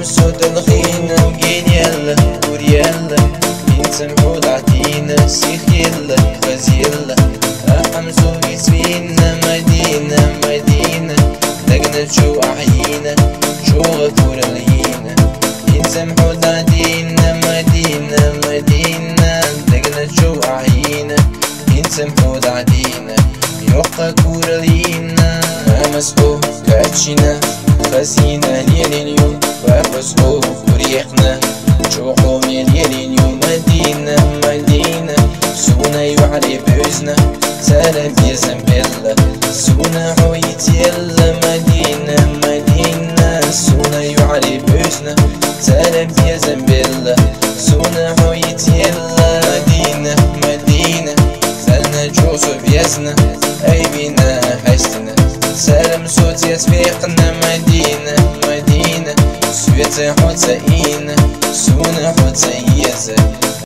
صوت الخينا وجين يلا وريالا ينسمحوا العدينا سيخ يلا غزيلا حمزو يسفينا مدينة مدينة لقنا شو أحيينا شو غفور لينا ينسمحوا العدينا مدينة مدينة لقنا شو أحيينا ينسمحوا العدينا يوقع كور لينا ما مسحو كاتشينا خزينة ليلينيو وفسحو وريحنا شوقو من ليلينيو مدينة مدينة سونا يوعلي بوزنا سلام يا زنبلة سونا حويت يلا مدينة مدينة سونا يوعلي بوزنا سلام يا زنبلة سونا حويت يلا مدينة مدينة سالنا جوزو بيزنا أي بينا حشتنا سلام صوت يسبيقنا مدينة مدينة سويت حوت سئينا